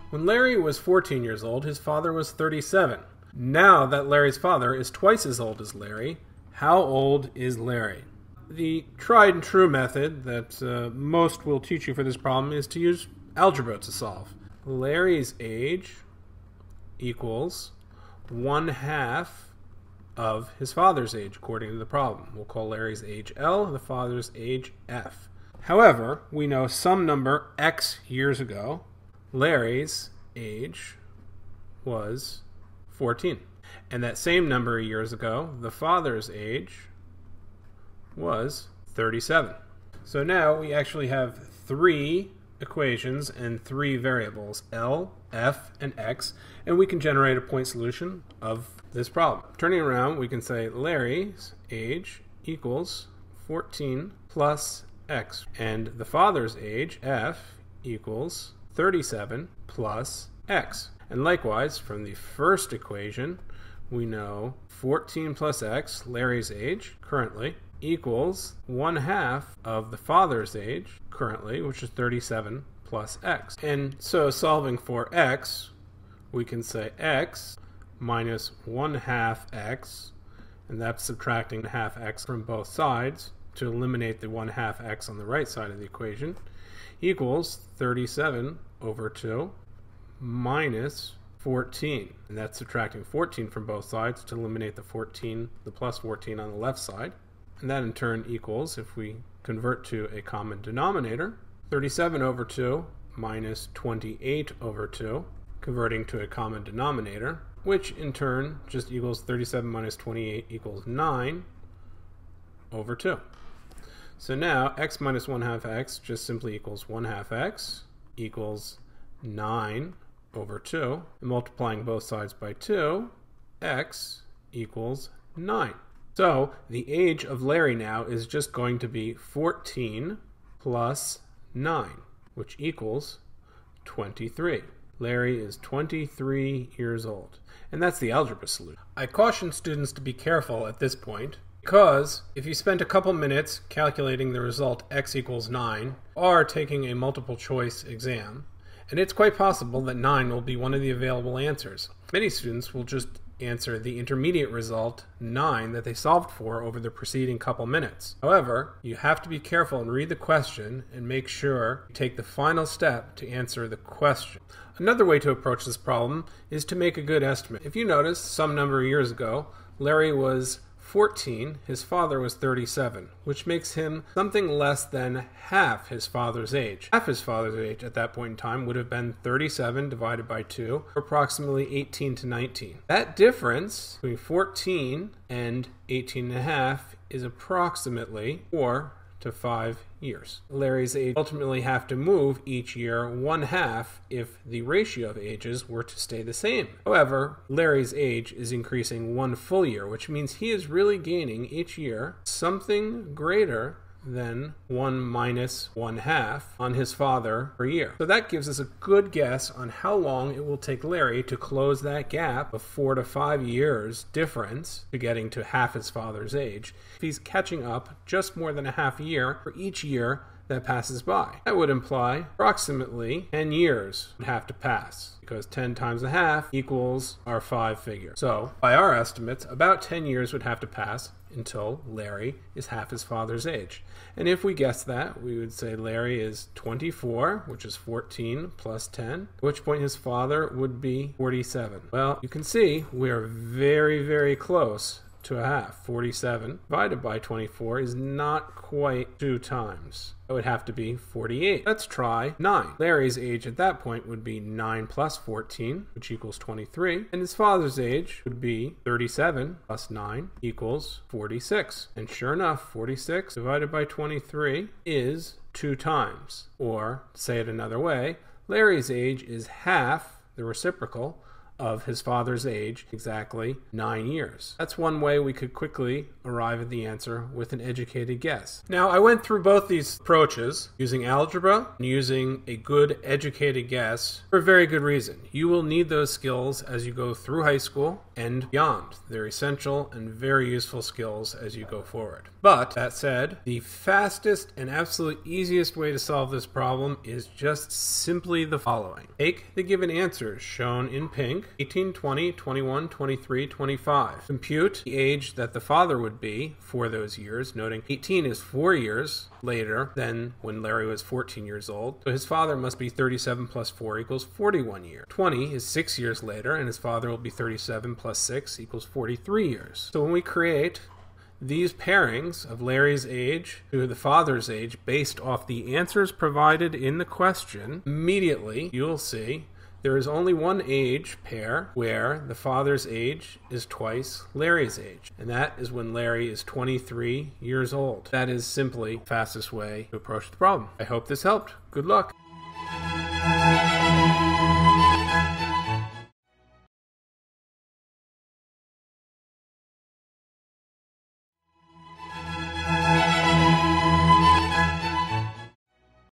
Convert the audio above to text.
When Larry was 14 years old, his father was 37. Now that Larry's father is twice as old as Larry, how old is Larry? The tried and true method that most will teach you for this problem is to use algebra to solve. Larry's age equals 1/2 of his father's age, according to the problem. We'll call Larry's age L, the father's age F. However, we know some number X years ago, Larry's age was 14. And that same number of years ago, the father's age was 37. So now we actually have 3 equations and 3 variables, L, F, and X, and we can generate a point solution of this problem. Turning around, we can say Larry's age equals 14 plus X, and the father's age, F, equals 37 plus X. And likewise, from the first equation, we know 14 plus X, Larry's age, currently, equals 1/2 of the father's age, currently, which is 37 plus X. And so solving for X, we can say X minus 1/2 X, and that's subtracting 1/2 X from both sides to eliminate the 1/2 X on the right side of the equation, equals 37 over 2 minus 14. And that's subtracting 14 from both sides to eliminate the plus 14 on the left side. And that in turn equals, if we convert to a common denominator, 37 over 2 minus 28 over 2, converting to a common denominator, which in turn just equals 37 minus 28 equals 9 over 2. So now x minus 1/2 x just simply equals 1/2 x equals 9 over 2. And multiplying both sides by 2, x equals 9. So the age of Larry now is just going to be 14 plus 9, which equals 23. Larry is 23 years old. And that's the algebra solution. I caution students to be careful at this point, because if you spent a couple minutes calculating the result x equals 9, or taking a multiple choice exam, and it's quite possible that 9 will be one of the available answers. Many students will just answer the intermediate result, 9, that they solved for over the preceding couple minutes. However, you have to be careful and read the question and make sure you take the final step to answer the question. Another way to approach this problem is to make a good estimate. If you notice, some number of years ago, Larry was 14, his father was 37, which makes him something less than half his father's age. Half his father's age at that point in time would have been 37 divided by 2, or approximately 18 to 19. That difference between 14 and 18.5 is approximately 4 to 5 years. Larry's age ultimately have to move each year 1/2 if the ratio of ages were to stay the same. However, Larry's age is increasing 1 full year, which means he is really gaining each year something greater than 1 minus 1/2 on his father per year. So that gives us a good guess on how long it will take Larry to close that gap of 4 to 5 years difference to getting to half his father's age, if he's catching up just more than a half year for each year that passes by. That would imply approximately 10 years would have to pass, because 10 times a half equals our 5 figure. So, by our estimates, about 10 years would have to pass until Larry is half his father's age. And if we guess that, we would say Larry is 24, which is 14 plus 10, at which point his father would be 47. Well, you can see we are very, very close to a half. 47 divided by 24 is not quite 2 times. It would have to be 48. Let's try 9. Larry's age at that point would be 9 plus 14, which equals 23. And his father's age would be 37 plus 9 equals 46. And sure enough, 46 divided by 23 is 2 times. Or, to say it another way, Larry's age is half the reciprocal of his father's age, exactly 9 years. That's one way we could quickly arrive at the answer with an educated guess. Now, I went through both these approaches, using algebra and using a good educated guess, for a very good reason. You will need those skills as you go through high school and beyond. They're essential and very useful skills as you go forward. But, that said, the fastest and absolute easiest way to solve this problem is just simply the following. Take the given answers shown in pink, 18, 20, 21, 23, 25. Compute the age that the father would be for those years, noting 18 is 4 years later than when Larry was 14 years old. So his father must be 37 plus 4 equals 41 years. 20 is 6 years later, and his father will be 37 plus 6 equals 43 years. So when we create these pairings of Larry's age to the father's age based off the answers provided in the question, immediately you'll see there is only one age pair where the father's age is twice Larry's age, and that is when Larry is 23 years old. That is simply the fastest way to approach the problem. I hope this helped. Good luck.